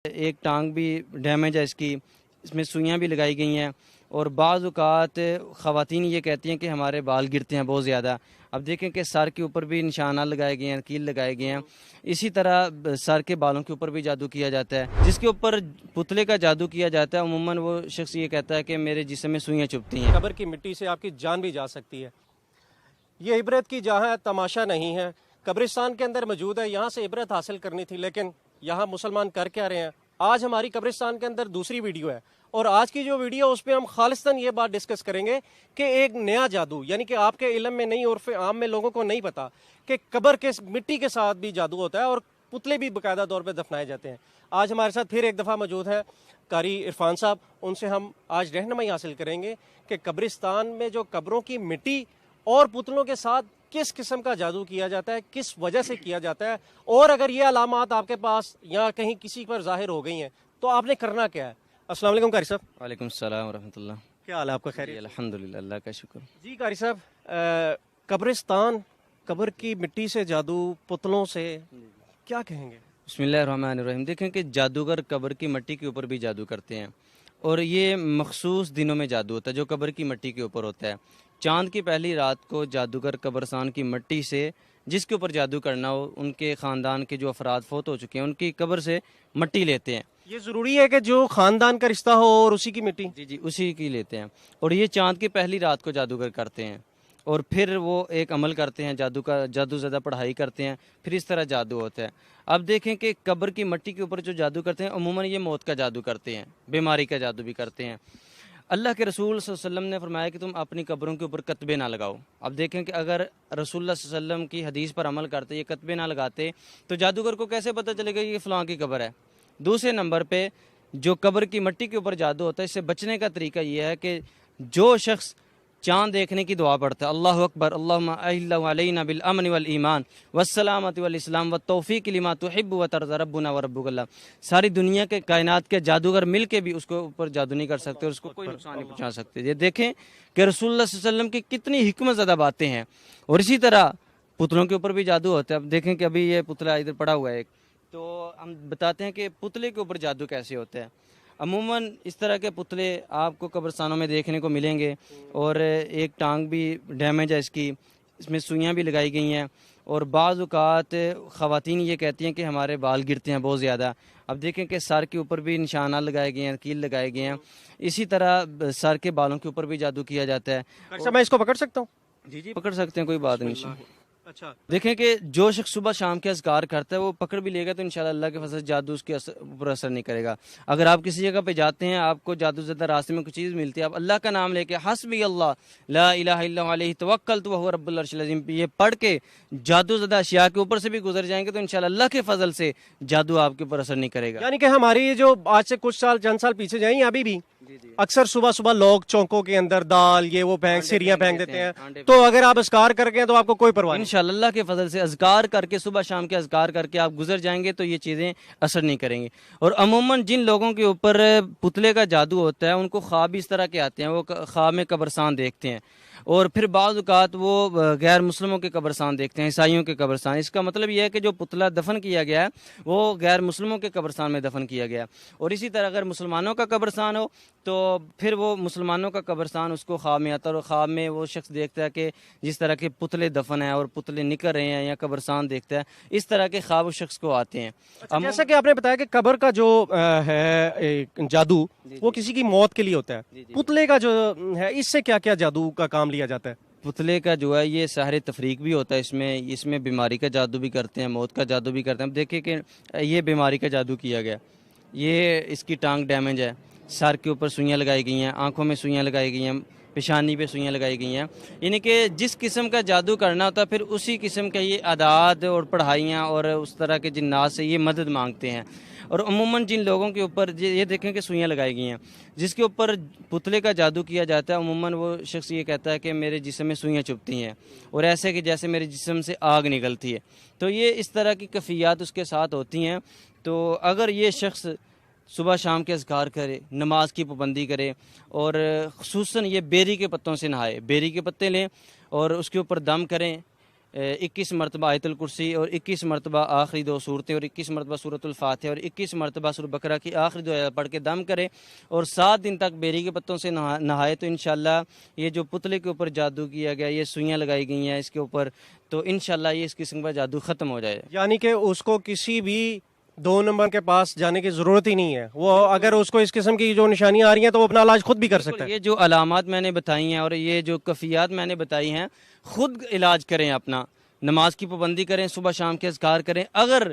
ایک ٹانگ بھی ڈیمیج ہے اس میں سوئیاں بھی لگائی گئی ہیں، اور بعض اوقات خواتین یہ کہتی ہیں کہ ہمارے بال گرتے ہیں بہت زیادہ۔ اب دیکھیں کہ سر کے اوپر بھی نشانات لگائے گئے ہیں، کیل لگائے گئے ہیں۔ اسی طرح سر کے بالوں کے اوپر بھی جادو کیا جاتا ہے، جس کے اوپر پتلے کا جادو کیا جاتا ہے۔ عموماً وہ شخص یہ کہتا ہے کہ میرے جسم میں سوئیاں چبھتی ہیں۔ قبر کی مٹی سے آپ کی جان بھی جا سکتی ہے۔ یہ عبرت کی جہاں ہے، تماشا نہیں ہے۔ قبرستان کے اندر موجود ہے، یہاں سے عبرت حاصل کرنی تھی، لیکن یہاں مسلمان کر کیا رہے ہیں؟ آج ہماری قبرستان کے اندر دوسری ویڈیو ہے، اور آج کی جو ویڈیو اس پہ ہم خالصتاً یہ بات ڈسکس کریں گے کہ ایک نیا جادو، یعنی کہ آپ کے علم میں نہیں، عرف عام میں لوگوں کو نہیں پتا کہ قبر کے مٹی کے ساتھ بھی جادو ہوتا ہے اور پتلے بھی باقاعدہ طور پہ دفنائے جاتے ہیں۔ آج ہمارے ساتھ پھر ایک دفعہ موجود ہے قاری عرفان صاحب، ان سے ہم آج رہنمائی حاصل کریں گے کہ قبرستان میں جو قبروں کی مٹی اور پتلوں کے ساتھ کس قسم کا جادو کیا جاتا ہے، کس وجہ سے کیا جاتا ہے، اور اگر یہ علامات آپ کے پاس یا کہیں کسی پر ظاہر ہو گئی ہیں تو آپ نے کرنا کیا ہے۔ السلام علیکم قاری صاحب۔ وعلیکم السلام ورحمۃ اللہ۔ کیا حال ہے آپ کا؟ خیریت؟ الحمدللہ، اللہ کا شکر۔ جی قاری صاحب، قبرستان، قبر کی مٹی سے جادو، پتلوں سے، کیا کہیں گے؟ بسم اللہ الرحمن الرحیم۔ دیکھیں کہ جادوگر قبر کی مٹی کے اوپر بھی جادو کرتے ہیں، اور یہ مخصوص دنوں میں جادو ہوتا ہے جو قبر کی مٹی کے اوپر ہوتا ہے۔ چاند کی پہلی رات کو جادوگر قبرستان کی مٹی سے جس کے اوپر جادو کرنا ہو، ان کے خاندان کے جو افراد فوت ہو چکے ہیں ان کی قبر سے مٹی لیتے ہیں۔ یہ ضروری ہے کہ جو خاندان کا رشتہ ہو اور اسی کی مٹی؟ جی اسی کی لیتے ہیں، اور یہ چاند کی پہلی رات کو جادوگر کرتے ہیں، اور پھر وہ ایک عمل کرتے ہیں جادو زدہ پڑھائی کرتے ہیں، پھر اس طرح جادو ہوتا ہے۔ اب دیکھیں کہ قبر کی مٹی کے اوپر جو جادو کرتے ہیں عموماً یہ موت کا جادو کرتے ہیں، بیماری کا جادو بھی کرتے ہیں۔ اللہ کے رسول صلی اللہ علیہ وسلم نے فرمایا کہ تم اپنی قبروں کے اوپر کتبے نہ لگاؤ۔ اب دیکھیں کہ اگر رسول اللہ صلی اللہ علیہ وسلم کی حدیث پر عمل کرتے، یہ کتبے نہ لگاتے، تو جادوگر کو کیسے پتہ چلے گا یہ فلاں کی قبر ہے؟ دوسرے نمبر پہ جو قبر کی مٹی کے اوپر جادو ہوتا ہے، اس سے بچنے کا طریقہ یہ ہے کہ جو شخص چاند دیکھنے کی دعا پڑھتا ہے، اللہ اکبر اللہم اہل علینا بالامن والایمان والسلامت والاسلام والتوفیق لما تحب وترضى ربنا وربک اللہ، ساری دنیا کے کائنات کے جادوگر مل کے بھی اس کو اوپر جادو نہیں کر سکتے اور اس کو کوئی نقصان نہیں پہنچا سکتے۔ یہ دیکھیں کہ رسول اللہ صلی اللہ علیہ وسلم کی کتنی حکمت زدہ باتیں ہیں۔ اور اسی طرح پتلوں کے اوپر بھی جادو ہوتا ہے۔ اب دیکھیں کہ ابھی یہ پتلا ادھر پڑا ہوا ہے ایک، تو ہم بتاتے ہیں کہ پتلے کے اوپر جادو کیسے ہوتا ہے۔ عموماً اس طرح کے پتلے آپ کو قبرستانوں میں دیکھنے کو ملیں گے، اور ایک ٹانگ بھی ڈیمیج ہے اس میں سوئیاں بھی لگائی گئی ہیں، اور بعض اوقات خواتین یہ کہتی ہیں کہ ہمارے بال گرتے ہیں بہت زیادہ۔ اب دیکھیں کہ سر کے اوپر بھی نشانات لگائے گئے ہیں، کیل لگائے گئے ہیں۔ اسی طرح سر کے بالوں کے اوپر بھی جادو کیا جاتا ہے۔ اچھا، میں اس کو پکڑ سکتا ہوں؟ جی پکڑ سکتے ہیں، کوئی بات نہیں۔ اچھا، دیکھیں کہ جو شخص صبح شام کے اذکار کرتا ہے وہ پکڑ بھی لے گا تو انشاءاللہ اللہ کے فضل سے جادو اس کے اوپر اثر نہیں کرے گا۔ اگر آپ کسی جگہ پہ جاتے ہیں، آپ کو جادو زدہ راستے میں کچھ چیز ملتی ہے، آپ اللہ کا نام لے کے حسبی اللہ لا الہ الا ہوا علیہ توکلت وہو رب العرش العظیم یہ پڑھ کے جادو زدہ اشیاء کے اوپر سے بھی گزر جائیں گے تو انشاءاللہ اللہ کے فضل سے جادو آپ کے اوپر اثر نہیں کرے گا۔ یعنی کہ ہماری جو آج سے کچھ سال چند سال پیچھے جائیں، ابھی بھی اکثر صبح صبح لوگ چونکوں کے اندر دال یہ وہ پھینک سیریاں پھینک دیتے ہیں، تو اگر آپ اذکار کر کے تو آپ کو کوئی پرواہ نہیں؟ انشاءاللہ اللہ کے فضل سے اذکار کر کے صبح شام کے اذکار کر کے آپ گزر جائیں گے تو یہ چیزیں اثر نہیں کریں گے۔ اور عموماً جن لوگوں کے اوپر پتلے کا جادو ہوتا ہے ان کو خواب اس طرح کے آتے ہیں، وہ خواب میں قبرستان دیکھتے ہیں، اور پھر بعض اوقات وہ غیر مسلموں کے قبرستان دیکھتے ہیں، عیسائیوں کے قبرستان۔ اس کا مطلب یہ ہے کہ جو پتلا دفن کیا گیا ہے وہ غیر مسلموں کے قبرستان میں دفن کیا گیا ہے۔ اور اسی طرح اگر مسلمانوں کا قبرستان ہو تو پھر وہ مسلمانوں کا قبرستان اس کو خواب میں آتا ہے، اور خواب میں وہ شخص دیکھتا ہے کہ جس طرح کے پتلے دفن ہیں اور پتلے نکل رہے ہیں یا قبرستان دیکھتا ہے، اس طرح کے خواب اس شخص کو آتے ہیں۔ جیسا کہ آپ نے بتایا کہ قبر کا جو ہے جادو وہ کسی کی موت کے لیے ہوتا ہے، پتلے کا جو ہے اس سے کیا کیا جادو کا کام لیا جاتا ہے؟ پتلے کا جو ہے یہ سحر تفریق بھی ہوتا ہے، اس میں بیماری کا جادو بھی کرتے ہیں، موت کا جادو بھی کرتے ہیں۔ اب دیکھیں کہ یہ بیماری کا جادو کیا گیا، یہ اس کی ٹانگ ڈیمیج ہے، سر کے اوپر سوئیاں لگائی گئی ہیں، آنکھوں میں سوئیاں لگائی گئی ہیں، پیشانی پہ سوئیاں لگائی گئی ہیں۔ یعنی کہ جس قسم کا جادو کرنا ہوتا ہے پھر اسی قسم کا یہ عادات اور پڑھائیاں اور اس طرح کے جنات سے یہ مدد مانگتے ہیں۔ اور عموماً جن لوگوں کے اوپر یہ دیکھیں کہ سوئیاں لگائی گئی ہیں، جس کے اوپر پتلے کا جادو کیا جاتا ہے عموماً وہ شخص یہ کہتا ہے کہ میرے جسم میں سوئیاں چبھتی ہیں، اور ایسے کہ جیسے میرے جسم سے آگ نکلتی ہے۔ تو یہ اس طرح کی کیفیات اس کے ساتھ ہوتی ہیں۔ تو اگر یہ شخص صبح شام کے اذکار کرے، نماز کی پابندی کرے، اور خصوصاً یہ بیری کے پتوں سے نہائے، بیری کے پتے لیں اور اس کے اوپر دم کریں، 21 مرتبہ آیت الکرسی اور 21 مرتبہ آخری 2 صورتیں اور 21 مرتبہ سورۃ الفاتحہ اور 21 مرتبہ سورۃ بقرہ کی آخری 2 آیات پڑھ کے دم کرے اور 7 دن تک بیری کے پتوں سے نہائے تو انشاءاللہ یہ جو پتلے کے اوپر جادو کیا گیا، یہ سوئیاں لگائی گئی ہیں اس کے اوپر، تو انشاءاللہ یہ اس قسم کا جادو ختم ہو جائے. یعنی کہ اس کو کسی بھی 2 نمبر کے پاس جانے کی ضرورت ہی نہیں ہے، وہ اگر اس کو اس قسم کی جو نشانیاں آ رہی ہیں تو وہ اپنا علاج خود بھی کر سکتا ہے. یہ جو علامات میں نے بتائی ہیں اور یہ جو کفیات میں نے بتائی ہیں، خود علاج کریں، اپنا نماز کی پابندی کریں، صبح شام کے اذکار کریں. اگر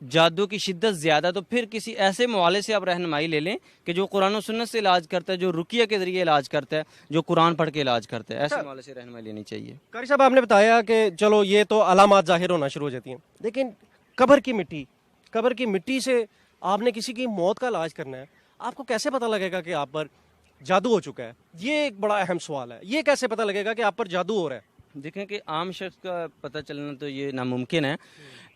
جادو کی شدت زیادہ تو پھر کسی ایسے معالج سے آپ رہنمائی لے لیں کہ جو قرآن و سنت سے علاج کرتا ہے، جو رقیہ کے ذریعے علاج کرتا ہے، جو قرآن پڑھ کے علاج کرتا ہے. ایسے معالج سے رہنمائی لینی چاہیے. قاری صاحب آپ نے بتایا کہ چلو یہ تو علامات ظاہر ہونا شروع ہو جاتی ہیں، لیکن قبر کی مٹی سے آپ نے کسی کی موت کا علاج کرنا ہے، آپ کو کیسے پتہ لگے گا کہ آپ پر جادو ہو چکا ہے؟ یہ ایک بڑا اہم سوال ہے. یہ کیسے پتہ لگے گا کہ آپ پر جادو ہو رہا ہے؟ دیکھیں کہ عام شخص کا پتہ چلنا تو یہ ناممکن ہے.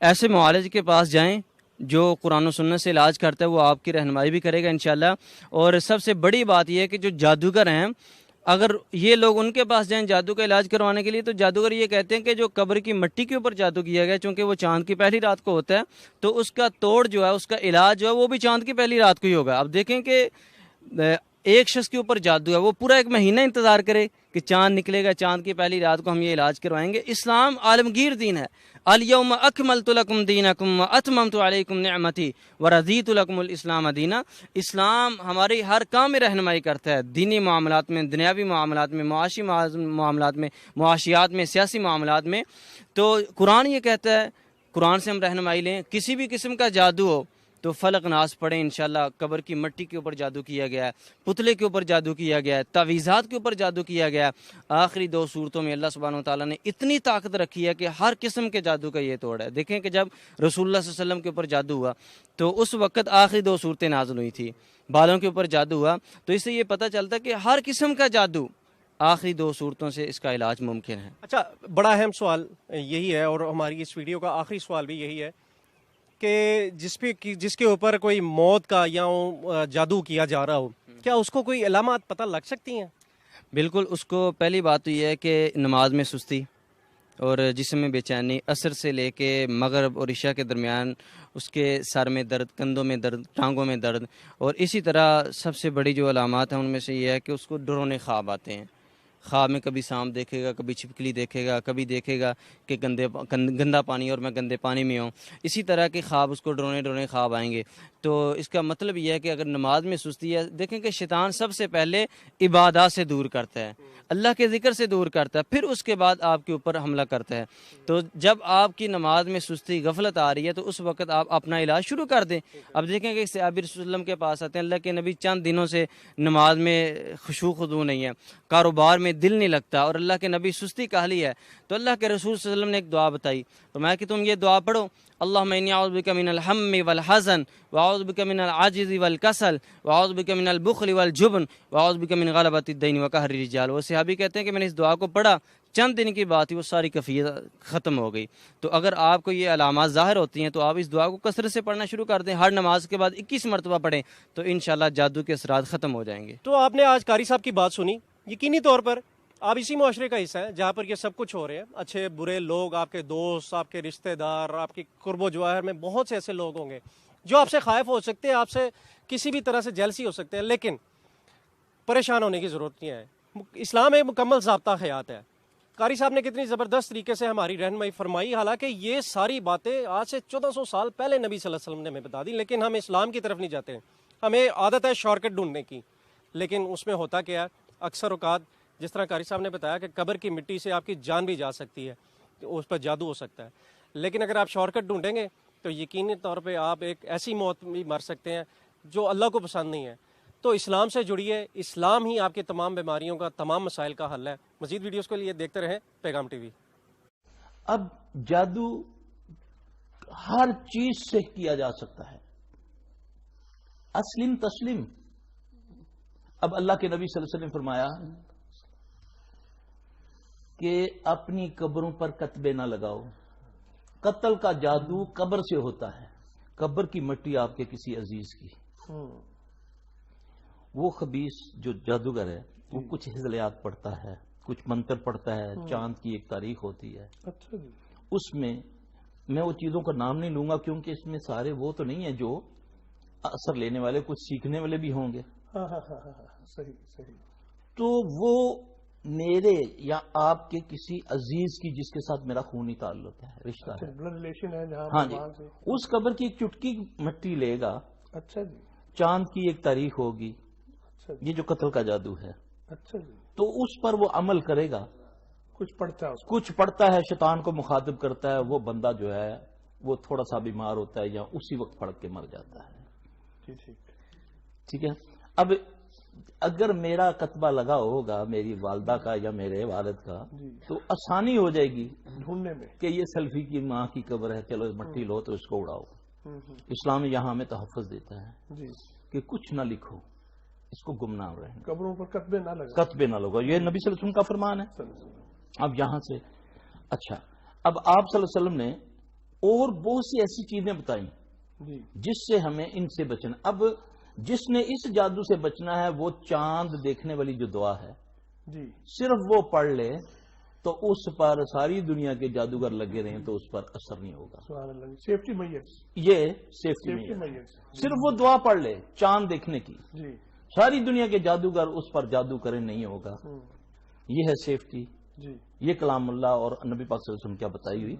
ایسے معالج کے پاس جائیں جو قرآن و سنت سے علاج کرتا ہے، وہ آپ کی رہنمائی بھی کرے گا انشاءاللہ. اور سب سے بڑی بات یہ ہے کہ جو جادوگر ہیں، اگر یہ لوگ ان کے پاس جائیں جادو کا علاج کروانے کے لیے، تو جادوگر یہ کہتے ہیں کہ جو قبر کی مٹی کے اوپر جادو کیا گیا، چونکہ وہ چاند کی پہلی رات کو ہوتا ہے، تو اس کا توڑ جو ہے، اس کا علاج جو ہے، وہ بھی چاند کی پہلی رات کو ہی ہوگا. اب دیکھیں کہ ایک شخص کے اوپر جادو ہے، وہ پورا 1 مہینہ انتظار کرے کہ چاند نکلے گا، چاند کی پہلی رات کو ہم یہ علاج کروائیں گے. اسلام عالمگیر دین ہے. الیوم اکملت لکم دینکم واتممت علیکم نعمتی ورضیت لکم الاسلام دینا. اسلام ہماری ہر کام میں رہنمائی کرتا ہے، دینی معاملات میں، دنیاوی معاملات میں، معاشی معاملات میں، معاشیات میں، سیاسی معاملات میں. تو قرآن یہ کہتا ہے، قرآن سے ہم رہنمائی لیں. کسی بھی قسم کا جادو ہو تو فلق ناس پڑھیں انشاءاللہ. قبر کی مٹی کے اوپر جادو کیا گیا ہے، پتلے کے اوپر جادو کیا گیا ہے، تعویذات کے اوپر جادو کیا گیا ہے. آخری 2 صورتوں میں اللہ سبحانہ وتعالیٰ نے اتنی طاقت رکھی ہے کہ ہر قسم کے جادو کا یہ توڑ ہے. دیکھیں کہ جب رسول اللہ صلی اللہ علیہ وسلم کے اوپر جادو ہوا تو اس وقت آخری 2 صورتیں نازل ہوئی تھی. بالوں کے اوپر جادو ہوا تو اس سے یہ پتہ چلتا ہے کہ ہر قسم کا جادو آخری 2 صورتوں سے اس کا علاج ممکن ہے. اچھا، بڑا اہم سوال یہی ہے اور ہماری اس ویڈیو کا آخری سوال بھی یہی ہے کہ جس کے اوپر کوئی موت کا یا جادو کیا جا رہا ہو، کیا اس کو کوئی علامات پتہ لگ سکتی ہیں؟ بالکل. اس کو پہلی بات تو یہ ہے کہ نماز میں سستی اور جسم میں بے چینی، عصر سے لے کے مغرب اور عشاء کے درمیان اس کے سر میں درد، کندھوں میں درد، ٹانگوں میں درد. اور اسی طرح سب سے بڑی جو علامات ہیں ان میں سے یہ ہے کہ اس کو ڈرونے خواب آتے ہیں. خواب میں کبھی سانپ دیکھے گا، کبھی چھپکلی دیکھے گا، کبھی دیکھے گا کہ گندا پانی اور میں گندے پانی میں ہوں. اسی طرح کے خواب اس کو ڈرونے خواب آئیں گے. تو اس کا مطلب یہ ہے کہ اگر نماز میں سستی ہے، دیکھیں کہ شیطان سب سے پہلے عبادات سے دور کرتا ہے، اللہ کے ذکر سے دور کرتا ہے، پھر اس کے بعد آپ کے اوپر حملہ کرتا ہے. تو جب آپ کی نماز میں سستی، غفلت آ رہی ہے تو اس وقت آپ اپنا علاج شروع کر دیں. اب دیکھیں کہ صحابی رسول اللہ وسلم کے پاس آتے ہیں، اللہ کے نبی چند دنوں سے نماز میں خشوع خضوع نہیں ہے، کاروبار میں دل نہیں لگتا اور اللہ کے نبی سستی کاہلی ہے. تو اللہ کے رسول صلی اللہ علیہ وسلم نے ایک دعا بتائی، فرمایا کہ تم یہ دعا پڑھو، اللہم انی اعوذ بک من الہم والحزن واعوذ بک من العجز والکسل واعوذ بک من البخل والجبن واعوذ بک من غلبۃ الدین وقہر الرجال. وہ صحابی کہتے ہیں کہ میں نے اس دعا کو پڑھا، چند دن کی بات ہی وہ ساری کفیت ختم ہو گئی. تو اگر آپ کو یہ علامات ظاہر ہوتی ہیں تو آپ اس دعا کو کثرت سے پڑھنا شروع کر دیں. ہر نماز کے بعد 21 مرتبہ پڑھیں تو انشاءاللہ جادو کے اثرات ختم ہو جائیں گے. تو آپ نے آج قاری صاحب کی بات سنی. یقینی طور پر آپ اسی معاشرے کا حصہ ہیں جہاں پر یہ سب کچھ ہو رہے ہیں. اچھے برے لوگ، آپ کے دوست، آپ کے رشتہ دار، آپ کی قرب و جواہر میں بہت سے ایسے لوگ ہوں گے جو آپ سے خائف ہو سکتے ہیں، آپ سے کسی بھی طرح سے جیلسی ہو سکتے ہیں، لیکن پریشان ہونے کی ضرورت نہیں ہے. اسلام ایک مکمل ضابطہ حیات ہے. قاری صاحب نے کتنی زبردست طریقے سے ہماری رہنمائی فرمائی. حالانکہ یہ ساری باتیں آج سے 1400 سال پہلے نبی صلی اللہ علیہ وسلم نے ہمیں بتا دی، لیکن ہم اسلام کی طرف نہیں جاتے ہیں. ہمیں عادت ہے شارٹ کٹ ڈھونڈنے کی. لیکن اس میں ہوتا کیا ہے، اکثر اوقات جس طرح قاری صاحب نے بتایا کہ قبر کی مٹی سے آپ کی جان بھی جا سکتی ہے، اس پر جادو ہو سکتا ہے. لیکن اگر آپ شارٹ کٹ ڈھونڈیں گے تو یقینی طور پہ آپ ایک ایسی موت بھی مر سکتے ہیں جو اللہ کو پسند نہیں ہے. تو اسلام سے جڑیے. اسلام ہی آپ کی تمام بیماریوں کا، تمام مسائل کا حل ہے. مزید ویڈیوز کے لیے دیکھتے رہیں پیغام ٹی وی. اب جادو ہر چیز سے کیا جا سکتا ہے، اسلم تسلیم. اب اللہ کے نبی صلی اللہ علیہ وسلم نے فرمایا کہ اپنی قبروں پر کتبے نہ لگاؤ. قتل کا جادو قبر سے ہوتا ہے. قبر کی مٹی آپ کے کسی عزیز کی، وہ خبیث جو جادوگر ہے وہ کچھ ہزلیات پڑھتا ہے، کچھ منتر پڑھتا ہے، چاند کی ایک تاریخ ہوتی ہے. اس میں میں وہ چیزوں کا نام نہیں لوں گا کیونکہ اس میں سارے وہ تو نہیں ہیں جو اثر لینے والے، کچھ سیکھنے والے بھی ہوں گے. صحیح. تو وہ میرے یا آپ کے کسی عزیز کی جس کے ساتھ میرا خونی تعلق ہے، رشتہ ہے، بلڈ ریلیشن ہے جہاں. ہاں جی، اس قبر کی ایک چٹکی مٹی لے گا. اچھا جی. چاند کی ایک تاریخ ہوگی. اچھا جی. یہ جو قتل کا جادو ہے. اچھا جی. تو اس پر وہ عمل کرے گا. کچھ پڑھتا ہے، کچھ پڑھتا ہے، شیطان کو مخاطب کرتا ہے. وہ بندہ جو ہے وہ تھوڑا سا بیمار ہوتا ہے یا اسی وقت پڑھ کے مر جاتا ہے. ٹھیک ہے. اب اگر میرا کتبہ لگا ہوگا میری والدہ کا یا میرے والد کا تو آسانی ہو جائے گی ڈھونڈنے میں کہ یہ سیلفی کی ماں کی قبر ہے، چلو مٹی لو تو اس کو اڑاؤ. اسلام یہاں ہمیں تحفظ دیتا ہے کہ کچھ نہ لکھو، اس کو گمنام رہے، قبروں پر کتبے نہ لگاؤ. کتبے نہ لگو. یہ نبی صلی اللہ علیہ وسلم کا فرمان ہے. اب یہاں سے اچھا، اب آپ صلی اللہ علیہ وسلم نے اور بہت سی ایسی چیزیں بتائیں جس سے ہمیں ان سے بچنا. اب جس نے اس جادو سے بچنا ہے وہ چاند دیکھنے والی جو دعا ہے صرف وہ پڑھ لے تو اس پر ساری دنیا کے جادوگر لگے رہیں تو اس پر اثر نہیں ہوگا. سیفٹی میئرز، یہ سیفٹی میئرز، صرف وہ دعا پڑھ لے چاند دیکھنے کی، ساری دنیا کے جادوگر اس پر جادو کریں نہیں ہوگا. یہ ہے سیفٹی. یہ کلام اللہ اور نبی پاک صلی اللہ علیہ وسلم کیا بتائی ہوئی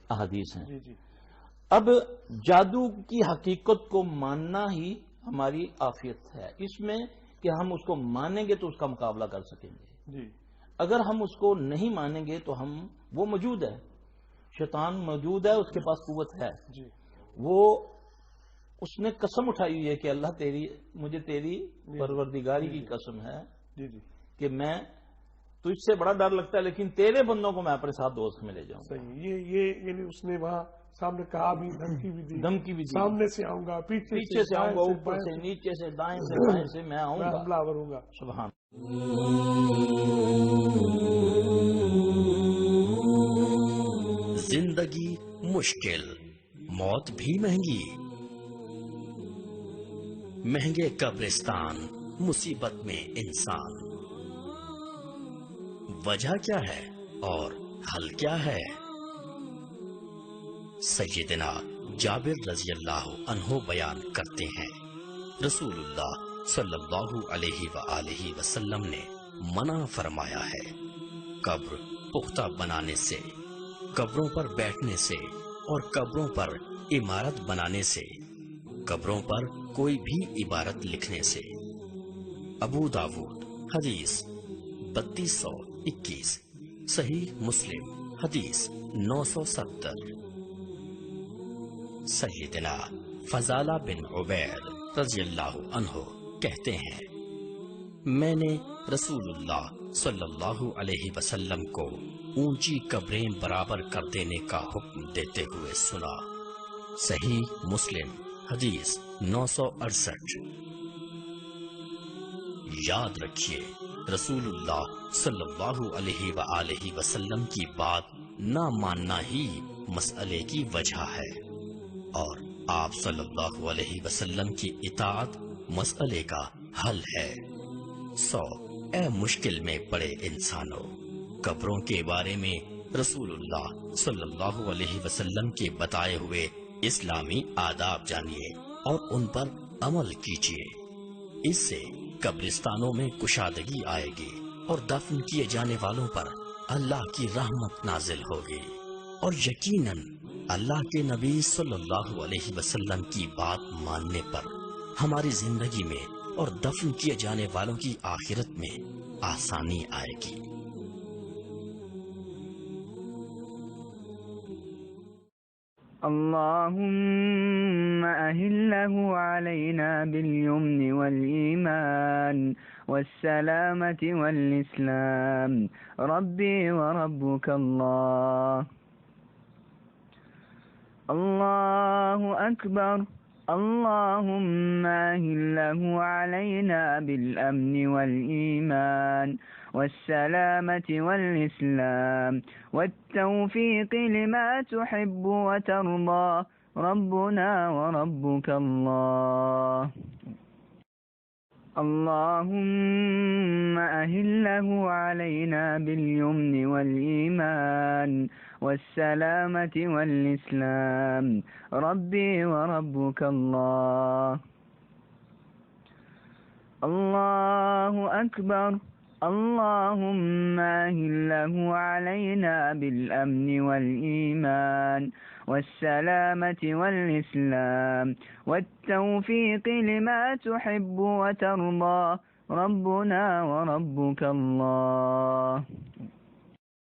احادیث ہیں. اب جادو کی حقیقت کو ماننا ہی ہماری عافیت ہے. اس میں کہ ہم اس کو مانیں گے تو اس کا مقابلہ کر سکیں گے. اگر ہم اس کو نہیں مانیں گے تو ہم وہ موجود ہے، شیطان موجود ہے، اس کے پاس قوت ہے. وہ اس نے قسم اٹھائی ہوئی ہے کہ اللہ مجھے تیری پروردگاری کی قسم ہے کہ میں تجھ سے بڑا ڈر لگتا ہے لیکن تیرے بندوں کو میں اپنے ساتھ دوست میں لے جاؤں. یہ یعنی اس نے وہاں سامنے کہا بھی، دھمکی بھی دی، سامنے سے آؤں گا، پیچھے سے آؤں گا، اوپر سے، نیچے سے، دائیں سے، بائیں سے میں آؤں گا، حملہ آور ہوں گا. سبحان. زندگی مشکل، موت بھی مہنگی، مہنگے قبرستان، مصیبت میں انسان. وجہ کیا ہے اور حل کیا ہے؟ سیدنا جابر رضی اللہ عنہ بیان کرتے ہیں رسول اللہ صلی اللہ علیہ وآلہ وسلم نے منع فرمایا ہے قبر پختہ بنانے سے، قبروں پر بیٹھنے سے اور قبروں پر عمارت بنانے سے، قبروں پر کوئی بھی عبارت لکھنے سے. ابو داود حدیث 3221، صحیح مسلم حدیث 970. سیدنا فضالہ بن عبید رضی اللہ عنہ کہتے ہیں میں نے رسول اللہ صلی اللہ علیہ وسلم کو اونچی قبریں برابر کر دینے کا حکم دیتے ہوئے سنا. صحیح مسلم حدیث 968. یاد رکھیے رسول اللہ صلی اللہ علیہ وآلہ وسلم کی بات نہ ماننا ہی مسئلے کی وجہ ہے اور آپ صلی اللہ علیہ وسلم کی اطاعت مسئلے کا حل ہے. اے مشکل میں پڑے انسانوں، قبروں کے بارے میں رسول اللہ صلی اللہ علیہ وسلم کے بتائے ہوئے اسلامی آداب جانیے اور ان پر عمل کیجیے. اس سے قبرستانوں میں کشادگی آئے گی اور دفن کیے جانے والوں پر اللہ کی رحمت نازل ہوگی اور یقیناً اللہ کے نبی صلی اللہ علیہ وسلم کی بات ماننے پر ہماری زندگی میں اور دفن کیے جانے والوں کی آخرت میں آسانی آئے گی. اللهم أهله علينا باليمن والإيمان والسلامة والإسلام. ربي وربك الله. الله أكبر. اللهم أهله علينا بالأمن والإيمان والسلامة والإسلام والتوفيق لما تحب وترضى. ربنا وربك الله. اللهم أهله علينا باليمن والإيمان والسلامة والإسلام. ربي وربك الله. الله أكبر. اللهم أهله علينا بالأمن والإيمان والسلامة والإسلام والتوفيق لما تحب وترضى. ربنا وربك الله.